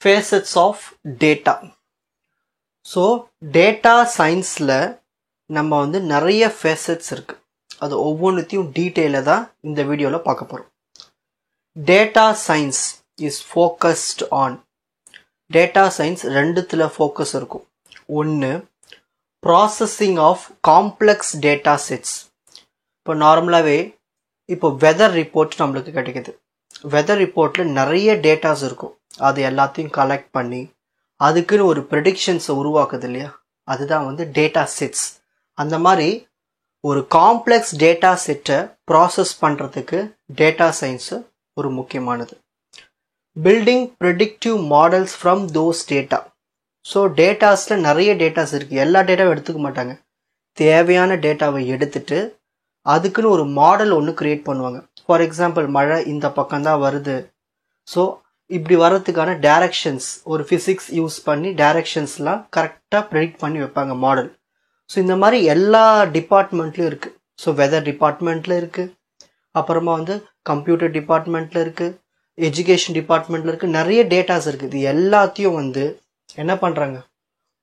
facets of data. So data science-ல நம்ம வந்து நிறைய facets இருக்கு. அது ஒவ்வொன்றையும் டீடைலா தான் இந்த வீடியோல பார்க்க போறோம். Data science is focused on. Data science ரெண்டுத்துல focus இருக்கும். ஒன்னு processing of complex data sets. இப்போ நார்மலாவே இப்போ weather report நம்மளுக்கு கிடைக்குது. weather reportல நிறைய டேட்டாஸ் இருக்கும். அது எல்லாத்தையும் கலெக்ட் பண்ணி அதுக்குன்னு ஒரு ப்ரெடிக்ஷன்ஸை உருவாக்குது இல்லையா, அதுதான் வந்து டேட்டா செட்ஸ். அந்த மாதிரி ஒரு காம்ப்ளெக்ஸ் டேட்டா செட்டை ப்ராசஸ் பண்ணுறதுக்கு டேட்டா சயின்ஸு ஒரு முக்கியமானது. Building predictive models from those data. So டேட்டாஸில் நிறைய டேட்டாஸ் இருக்குது. எல்லா டேட்டாவும் எடுத்துக்க மாட்டாங்க. தேவையான டேட்டாவை எடுத்துட்டு அதுக்குன்னு ஒரு மாடல் ஒன்று க்ரியேட் பண்ணுவாங்க. ஃபார் எக்ஸாம்பிள், மழை இந்த பக்கம்தான் வருது, ஸோ இப்படி வர்றதுக்கான டைரக்ஷன்ஸ் ஒரு ஃபிசிக்ஸ் யூஸ் பண்ணி டைரக்ஷன்ஸ்லாம் கரெக்டாக ப்ரெடிக்ட் பண்ணி வைப்பாங்க மாடல். ஸோ இந்த மாதிரி எல்லா டிபார்ட்மெண்ட்லையும் இருக்குது. ஸோ வெதர் டிபார்ட்மெண்ட்டில் இருக்குது, அப்புறமா வந்து கம்ப்யூட்டர் டிபார்ட்மெண்ட்டில் இருக்குது, எஜுகேஷன் டிபார்ட்மெண்ட்டில் இருக்குது. நிறைய டேட்டாஸ் இருக்குது. இது எல்லாத்தையும் வந்து என்ன பண்ணுறாங்க,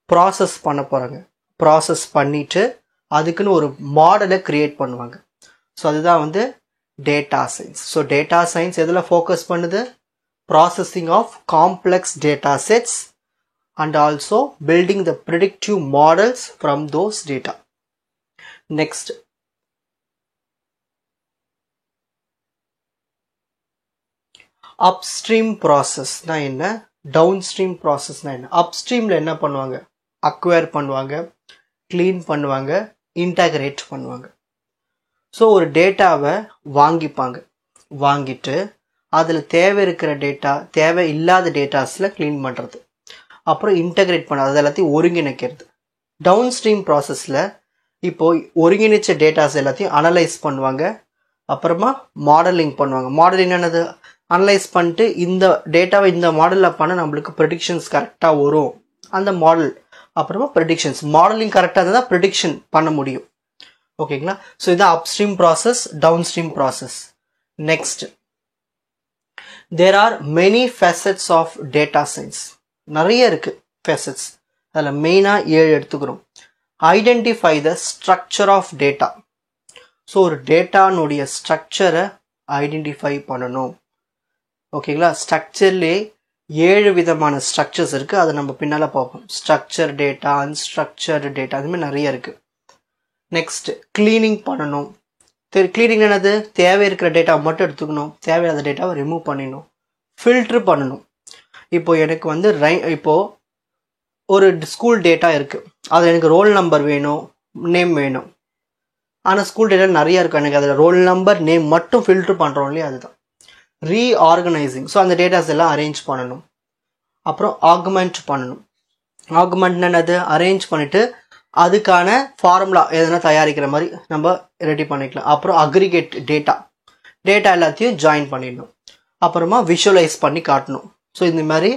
ப்ராசஸ் பண்ண போகிறாங்க. ப்ராசஸ் பண்ணிவிட்டு அதுக்குன்னு ஒரு மாடலை க்ரியேட் பண்ணுவாங்க. ஸோ அதுதான் வந்து data science. So data science எதில் ஃபோக்கஸ் பண்ணுது? Processing of complex data sets and also building the predictive models from those data. Next, upstream process na enna, downstream process na enna. Upstream la enna பண்ணுவாங்க, acquire பண்ணுவாங்க, clean பண்ணுவாங்க, integrate பண்ணுவாங்க. So ஒரு டேட்டாவை வாங்கிட்டு அதில் தேவை இருக்கிற டேட்டா, தேவை இல்லாத டேட்டாஸில் க்ளீன் பண்ணுறது, அப்புறம் இன்டகிரேட் பண்ணுறது, அது எல்லாத்தையும் ஒருங்கிணைக்கிறது. டவுன் ஸ்ட்ரீம் ப்ராசஸில் இப்போது ஒருங்கிணைச்ச டேட்டாஸ் எல்லாத்தையும் அனலைஸ் பண்ணுவாங்க, அப்புறமா மாடலிங் பண்ணுவாங்க. மாடலிங் என்னது? அனலைஸ் பண்ணிட்டு இந்த டேட்டாவை இந்த மாடலில் பண்ண நம்மளுக்கு ப்ரெடிக்ஷன்ஸ் கரெக்டாக வரும், அந்த மாடல். அப்புறமா ப்ரெடிக்ஷன்ஸ், மாடலிங் கரெக்டாக இருந்தால் ப்ரெடிக்ஷன் பண்ண முடியும். ஓகேங்களா? ஸோ இதுதான் upstream process, downstream process. Next, there are many facets of data science. நிறைய இருக்கு facets. அதில் மெயினாக 7 எடுத்துக்கிறோம். Identify the structure of data. So ஒரு டேட்டானுடைய ஸ்ட்ரக்சரை ஐடென்டிஃபை பண்ணணும். ஓகேங்களா? ஸ்ட்ரக்சர்லேயே 7 விதமான ஸ்ட்ரக்சர்ஸ் இருக்குது. அதை நம்ம பின்னால் பார்ப்போம். ஸ்ட்ரக்சர் டேட்டா, அன்ஸ்ட்ரக்சர்டு டேட்டா, அதுமாதிரி நிறைய இருக்குது. நெக்ஸ்ட், கிளீனிங் பண்ணணும். கிளீனிங் என்னது? தேவை இருக்கிற டேட்டா மட்டும் எடுத்துக்கணும், தேவையில்லாத டேட்டாவை ரிமூவ் பண்ணிடணும். ஃபில்ட்ரு பண்ணணும். இப்போ எனக்கு வந்து இப்போது ஒரு ஸ்கூல் டேட்டா இருக்குது, அதில் எனக்கு ரோல் நம்பர் வேணும், நேம் வேணும். ஆனால் ஸ்கூல் டேட்டா நிறையா இருக்கும், எனக்கு அதில் ரோல் நம்பர் நேம் மட்டும் ஃபில்ட்ரு பண்ணுறோம் இல்லையா, அதுதான் ரீஆர்கனைசிங். ஸோ அந்த டேட்டாஸ் எல்லாம் அரேஞ்ச் பண்ணணும். அப்புறம் ஆகுமெண்ட் பண்ணணும். ஆகுமெண்ட் என்னது? அரேஞ்ச் பண்ணிவிட்டு அதுக்கான ஃபார்முலா எதனா தயாரிக்கிற மாதிரி நம்ம ரெடி பண்ணிக்கலாம். அப்புறம் அக்ரிகேட் டேட்டா எல்லாத்தையும் ஜாயின் பண்ணிடணும். அப்புறமா விஷுவலைஸ் பண்ணி காட்டணும். ஸோ இந்த மாதிரி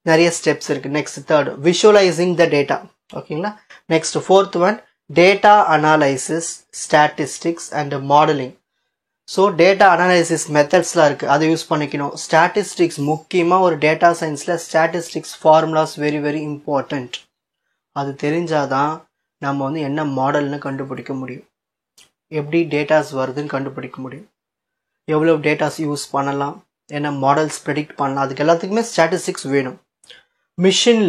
நிறைய ஸ்டெப்ஸ் இருக்குது. Next, third, visualising the data. ஓகேங்களா? Next, fourth one, data analysis, statistics and modelling. So data analysis மெத்தட்ஸ்லாம் இருக்குது, அதை யூஸ் பண்ணிக்கணும். ஸ்டாட்டிஸ்டிக்ஸ் முக்கியமாக ஒரு டேட்டா சயின்ஸில் statistics formulas very very important. அது தெரிஞ்சாதான் நம்ம வந்து என்ன மாடல்னு கண்டுபிடிக்க முடியும், எப்படி டேட்டாஸ் வருதுன்னு கண்டுபிடிக்க முடியும், எவ்வளோ டேட்டாஸ் யூஸ் பண்ணலாம், என்ன மாடல்ஸ் ப்ரெடிக்ட் பண்ணலாம், அதுக்கு எல்லாத்துக்குமே ஸ்டாட்டிஸ்டிக்ஸ் வேணும். மிஷின்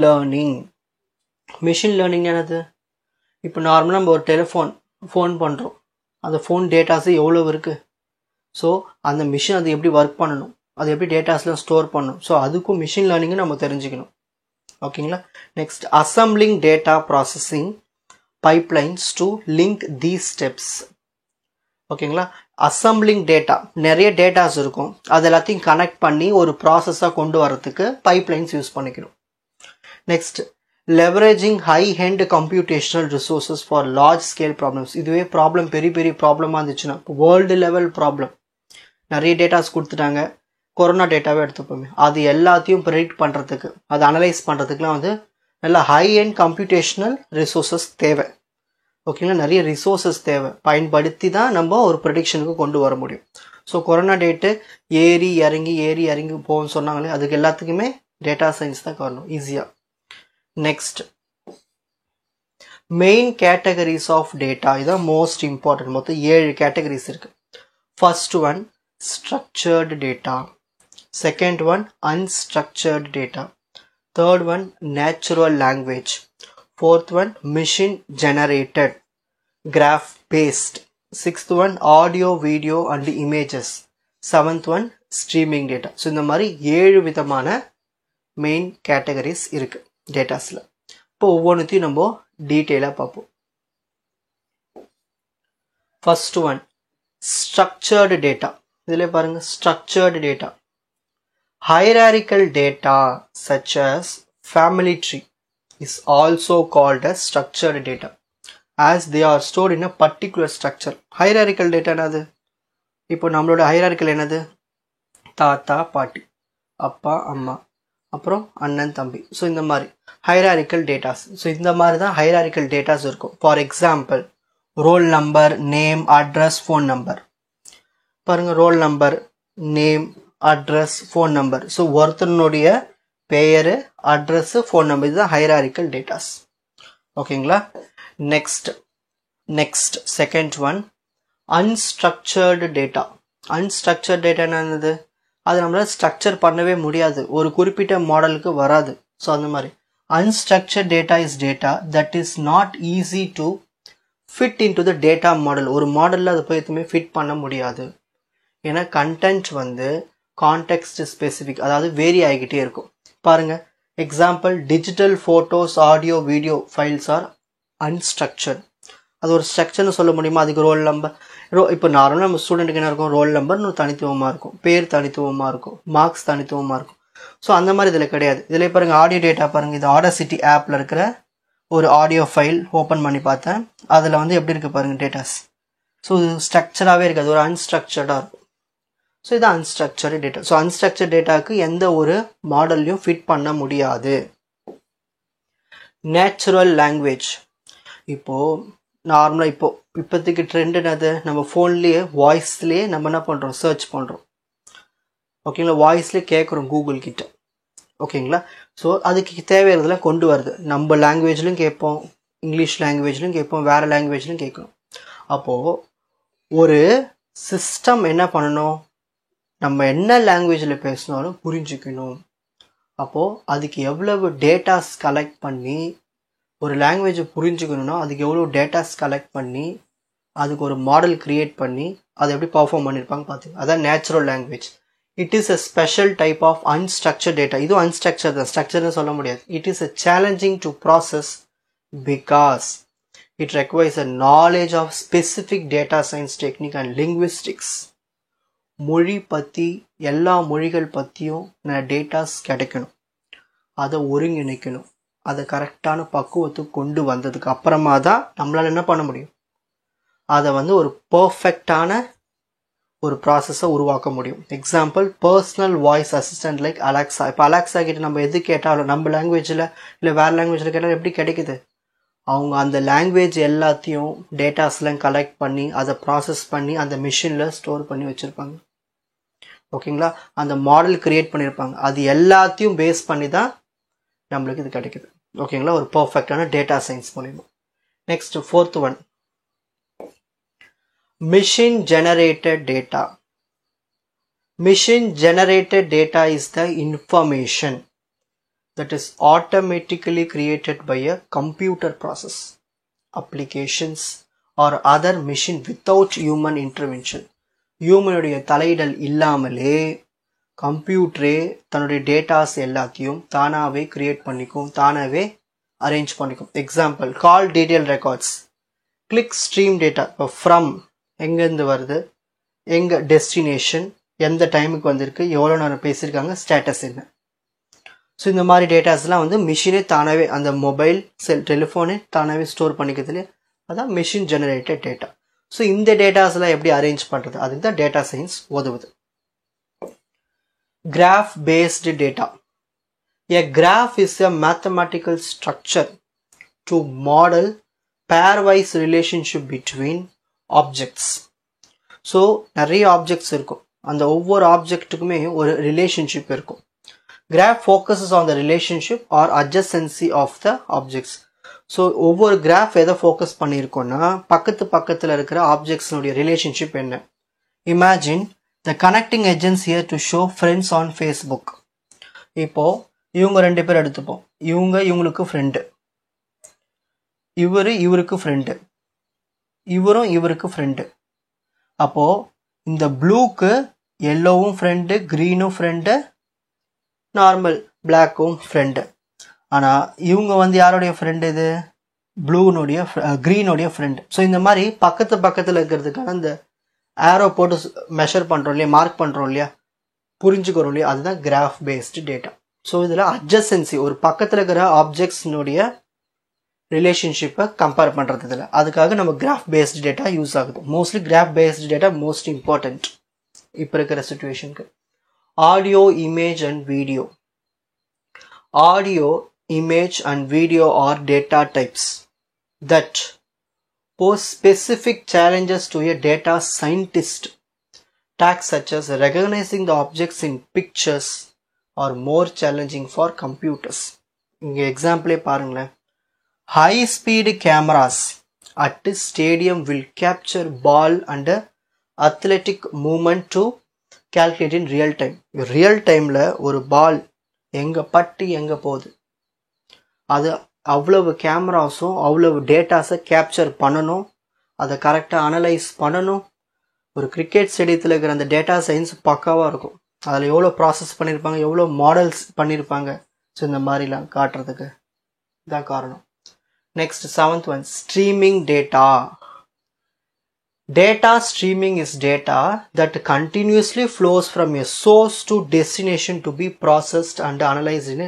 லேர்னிங் என்னது? இப்போ நார்மலாக நம்ம ஒரு ஃபோன் பண்ணுறோம், அந்த ஃபோன் டேட்டாஸு எவ்வளோ இருக்குது. ஸோ அந்த மிஷின் அது எப்படி ஒர்க் பண்ணணும், அது எப்படி டேட்டாஸ்லாம் ஸ்டோர் பண்ணணும். ஸோ அதுக்கும் மிஷின் லேர்னிங்கு நம்ம தெரிஞ்சுக்கணும். ஓகேங்களா? Next, assembling data processing pipelines to link these steps. ஓகேங்களா? அசம்பிளிங் டேட்டா, நிறைய டேட்டாஸ் இருக்கும், அது எல்லாத்தையும் கனெக்ட் பண்ணி ஒரு ப்ராசஸாக கொண்டு வரதுக்கு பைப்லைன்ஸ் யூஸ் பண்ணிக்கணும். Next, leveraging high end computational resources for large scale problems. இதுவே ப்ராப்ளம் பெரிய ப்ராப்ளமாக இருந்துச்சுன்னா, வேர்ல்டு லெவல் ப்ராப்ளம், நிறைய டேட்டாஸ் கொடுத்துட்டாங்க, கொரோனா டேட்டாவே எடுத்துப்போமே, அது எல்லாத்தையும் ப்ரெடிக்ட் பண்ணுறதுக்கு, அதை அனலைஸ் பண்ணுறதுக்குலாம் வந்து நல்லா ஹை எண்ட் கம்ப்யூட்டேஷனல் ரிசோர்ஸஸ் தேவை. ஓகேங்களா? நிறைய ரிசோர்ஸஸ் தேவை, பயன்படுத்தி தான் நம்ம ஒரு ப்ரெடிக்ஷனுக்கு கொண்டு வர முடியும். ஸோ கொரோனா டேட்டு ஏறி இறங்கி போகும்னு சொன்னாங்களே, அதுக்கு எல்லாத்துக்குமே டேட்டா சயின்ஸ் தான் வரணும் ஈஸியாக. Next main categories of data, இதான் மோஸ்ட் இம்பார்ட்டன்ட். மொத்தம் 7 கேட்டகரிஸ் இருக்கு. First one structured data, second one unstructured data, third one natural language, fourth one machine generated graph based, sixth one audio video and images, seventh one streaming data. So இந்த மாதிரி 7 விதமான main categories இருக்கு டேட்டாஸில். இப்போ ஒவ்வொன்றுத்தையும் நம்ம டீட்டெயிலாக பார்ப்போம். First one structured data. இதில் பாருங்க structured data. Hierarchical data such as family tree is also called as structured data as they are stored in a particular structure. Hierarchical data என்னது? இப்போ நம்மளோட ஹைராரிக்கல் என்னது? தாத்தா பாட்டி, அப்பா அம்மா, அப்புறம் அண்ணன் தம்பி. ஸோ இந்த மாதிரி ஹைராரிக்கல் டேட்டாஸ். ஸோ இந்த மாதிரி தான் ஹைராரிக்கல் டேட்டாஸ் இருக்கும். For example roll number, name, address, phone number. பாருங்க roll number, name, address, phone number. So ஒருத்தனுடைய பெயர், அட்ரஸ், ஃபோன் நம்பர், இதுதான் ஹைராரிக்கல் டேட்டாஸ். ஓகேங்களா? Next second one unstructured data. Unstructured data என்னது? அது நம்மளால ஸ்ட்ரக்சர் பண்ணவே முடியாது, ஒரு குறிப்பிட்ட மாடலுக்கு வராது. ஸோ அந்த மாதிரி unstructured data is data that is not easy to fit in to the data model. ஒரு மாடலில் அதை போய் எதுவுமே ஃபிட் பண்ண முடியாது. ஏன்னா கண்டென்ட் வந்து கான்டெக்ஸ்ட் ஸ்பெசிஃபிக், அதாவது வேரி ஆகிக்கிட்டே இருக்கும். பாருங்க example digital photos, audio, video files are unstructured. அது ஒரு ஸ்ட்ரக்சர்னு சொல்ல முடியுமா? அதுக்கு ரோல் நம்பர், இப்போ நார்மலாக நம்ம ஸ்டூடெண்ட்டுக்கு என்ன இருக்கும்? ரோல் நம்பர்னு தனித்துவமாக இருக்கும், பேர் தனித்துவமாக இருக்கும், மார்க்ஸ் தனித்துவமாக இருக்கும். ஸோ அந்த மாதிரி இதில் கிடையாது. இதில் பாருங்கள் ஆடியோ டேட்டா பாருங்கள். இது ஆடாசிட்டி ஆப்பில் இருக்கிற ஒரு ஆடியோ ஃபைல் ஓப்பன் பண்ணி பார்த்தேன். அதில் வந்து எப்படி இருக்குது பாருங்கள் டேட்டாஸ். ஸோ இது ஸ்ட்ரக்சராகவே இருக்காது, ஒரு அன்ஸ்ட்ரக்சர்டாக இருக்கும். ஸோ இது அன்ஸ்ட்ரக்சர்டு டேட்டா. ஸோ அன்ஸ்ட்ரக்சர்ட் டேட்டாவுக்கு எந்த ஒரு மாடல்லையும் ஃபிட் பண்ண முடியாது. Natural language. இப்போது நார்மலாக இப்போதைக்கு ட்ரெண்ட் என்னது? நம்ம ஃபோன்லேயே வாய்ஸ்லேயே நம்ம என்ன பண்ணுறோம்? சர்ச் பண்ணுறோம். ஓகேங்களா? வாய்ஸ்லேயே கேட்குறோம் கூகுள் கிட்ட. ஓகேங்களா? ஸோ அதுக்கு தேவையானதெல்லாம் கொண்டு வருது. நம்ம லாங்குவேஜ்லையும் கேட்போம், இங்கிலீஷ் லாங்குவேஜ்லையும் கேட்போம், வேறு லாங்குவேஜ்லையும் கேட்குறோம். அப்போது ஒரு சிஸ்டம் என்ன பண்ணணும்? நம்ம என்ன லாங்குவேஜில் பேசினாலும் புரிஞ்சுக்கணும். அப்போது அதுக்கு எவ்வளவு டேட்டாஸ் கலெக்ட் பண்ணி, ஒரு லாங்குவேஜை புரிஞ்சுக்கணுன்னா அதுக்கு எவ்வளோ டேட்டாஸ் கலெக்ட் பண்ணி அதுக்கு ஒரு மாடல் கிரியேட் பண்ணி அதை எப்படி பர்ஃபார்ம் பண்ணியிருப்பாங்க பார்த்தீங்க. அதான் natural language. It is a special type of unstructured data. இதுவும் அன்ஸ்ட்ரக்சர் தான், ஸ்ட்ரக்சர்னு சொல்ல முடியாது. It is a challenging to process because it requires a knowledge of specific data science technique and linguistics. மொழி பற்றி, எல்லா மொழிகள் பற்றியும் டேட்டாஸ் கிடைக்கணும், அதை ஒருங்கிணைக்கணும், அதை கரெக்டான பக்குவத்துக்கு கொண்டு வந்ததுக்கு அப்புறமா தான் நம்மளால் என்ன பண்ண முடியும்? அதை வந்து ஒரு பர்ஃபெக்டான ஒரு ப்ராசஸை உருவாக்க முடியும். Example personal voice assistant like Alexa. இப்போ அலெக்ஸா கிட்ட நம்ம எது கேட்டாலும் நம்ம லாங்குவேஜில் இல்லை வேறு லாங்குவேஜில் கேட்டாலும் எப்படி கிடைக்குது? அவங்க அந்த லாங்குவேஜ் எல்லாத்தையும் டேட்டாஸ்லாம் கலெக்ட் பண்ணி அதை ப்ராசஸ் பண்ணி அந்த மிஷினில் ஸ்டோர் பண்ணி வச்சுருப்பாங்க. ஓகேங்களா? அந்த மாடல் கிரியேட் பண்ணியிருப்பாங்க. அது எல்லாத்தையும் பேஸ் பண்ணி தான் நம்மளுக்கு இது கிடைக்குது. ஓகேங்களா? ஒரு பர்ஃபெக்டான டேட்டா சயின்ஸ் மூலிமா. Next fourth one machine generated data. Machine generated data is the information that is automatically created by a computer process, applications or other machine without human intervention. ஹியூமனுடைய தலையிடல் இல்லாமலே கம்ப்யூட்டரே தன்னுடைய டேட்டாஸ் எல்லாத்தையும் தானாகவே கிரியேட் பண்ணிக்கும், தானாகவே arrange பண்ணிக்கும். Example call detail records, click stream data. இப்போ from எங்கேருந்து வருது, எங்கே டெஸ்டினேஷன், எந்த டைமுக்கு வந்திருக்கு, எவ்வளோ நேரம் பேசியிருக்காங்க, ஸ்டேட்டஸ் என்ன. ஸோ இந்த மாதிரி டேட்டாஸ்லாம் வந்து மிஷினே தானாகவே, அந்த மொபைல் டெலிஃபோனே தானாகவே ஸ்டோர் பண்ணிக்கிறதுலே, அதான் மிஷின் ஜெனரேட்டட் டேட்டா. ஸோ இந்த டேட்டாஸ்லாம் எப்படி அரேஞ்ச் பண்ணுறது, அதுக்கு தான் டேட்டா சயின்ஸ் உதவுது. Graph based data. A graph is a mathematical structure to model pairwise relationship between objects. So நிறைய ஆப்ஜெக்ட்ஸ் இருக்கும், அந்த ஒவ்வொரு ஆப்ஜெக்ட்டுக்குமே ஒரு ரிலேஷன்ஷிப் இருக்கும். Graph focuses on the relationship or adjacency of the objects. So ஒவ்வொரு graph எதை focus பண்ணியிருக்கோன்னா பக்கத்துல இருக்கிற objects உடைய relationship என்ன. Imagine the connecting agents here to show friends on Facebook. இப்போ இவங்க ரெண்டு பேர் எடுத்துப்போம். இவங்களுக்கு ஃப்ரெண்டு, இவருக்கு ஃப்ரெண்டு, இவருக்கு ஃப்ரெண்டு. அப்போ இந்த ப்ளூக்கு எல்லோவும் ஃப்ரெண்டு, க்ரீனும் ஃப்ரெண்டு, நார்மல் பிளாக்கும் ஃப்ரெண்டு. ஆனால் இவங்க யாருடைய ஃப்ரெண்டு? இது ப்ளூனுடைய க்ரீனுடைய ஃப்ரெண்டு. ஸோ இந்த மாதிரி பக்கத்தில் இருக்கிறதுக்கான இந்த ஆரோ போட்டு மெஷர் பண்ணுறோம் இல்லையா, மார்க் பண்ணுறோம் இல்லையா, புரிஞ்சுக்கிறோம் இல்லையா, அதுதான் கிராஃப் பேஸ்டு டேட்டா. ஸோ இதில் அட்ஜசன்சி ஒரு பக்கத்தில் இருக்கிற ஆப்ஜெக்ட்ஸ்னுடைய ரிலேஷன்ஷிப்பை கம்பேர் பண்ணுறது இதில். அதுக்காக நம்ம கிராஃப் பேஸ்டு டேட்டா யூஸ் ஆகுது. Mostly graph based data most important இப்போ இருக்கிற சுச்சுவேஷனுக்கு. Audio, image and video. Audio, image and video are data types that pose specific challenges to a data scientist. Tasks such as recognizing the objects in pictures are more challenging for computers. இங்க எக்ஸாம்பிளே பாருங்களேன். High speed cameras at stadium will capture ball and athletic movement to calculate in real time. Real டைம்ல ஒரு பால் எங்கே பட்டு எங்கே போகுது, அது அவ்வளவு கேமராஸும் அவ்வளவு டேட்டாஸை கேப்சர் பண்ணணும், அதை கரெக்டாக அனலைஸ் பண்ணணும். ஒரு கிரிக்கெட் ஸ்டேடியத்தில் இருக்கிற அந்த டேட்டா சயின்ஸ் பக்காவாக இருக்கும். அதில் எவ்வளோ ப்ராசஸ் பண்ணியிருப்பாங்க, எவ்வளோ மாடல்ஸ் பண்ணியிருப்பாங்க. ஸோ இந்த மாதிரிலாம் காட்டுறதுக்கு இதான் காரணம். Next 7th one, streaming data. Data streaming is data that continuously flows from a source to destination to be processed and analyzed in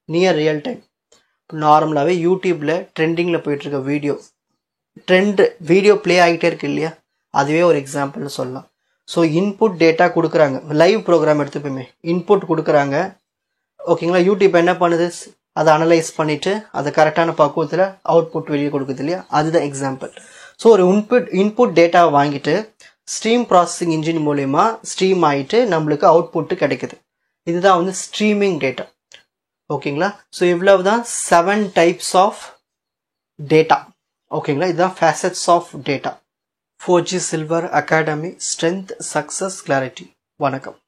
near real time. நார்மலாகவே யூடியூப்பில் ட்ரெண்டிங்கில் போயிட்டுருக்க வீடியோ ப்ளே ஆகிட்டே இருக்கு இல்லையா, அதுவே ஒரு எக்ஸாம்பிள்னு சொல்லலாம். ஸோ இன்புட் டேட்டா கொடுக்குறாங்க. லைவ் ப்ரோக்ராம் எடுத்துப்போமே, இன்புட் கொடுக்குறாங்க, ஓகேங்களா. யூடியூப் என்ன பண்ணுது, அதை அனலைஸ் பண்ணிவிட்டு அதை கரெக்டான பக்குவத்தில் அவுட்புட் வெளியே கொடுக்குது இல்லையா, அதுதான் எக்ஸாம்பிள். ஸோ ஒரு இன்புட் டேட்டாவை வாங்கிட்டு ஸ்ட்ரீம் ப்ராசஸிங் இன்ஜின் மூலயமா ஸ்ட்ரீம் ஆகிட்டு நம்மளுக்கு அவுட்புட்டு கிடைக்குது. இதுதான் ஸ்ட்ரீமிங் டேட்டா, ஓகேங்களா. ஸோ இவ்வளவு தான் 7 types ஆஃப் டேட்டா, ஓகேங்களா. இதுதான் facets of data. 4G silver academy, strength, success, clarity. வணக்கம்.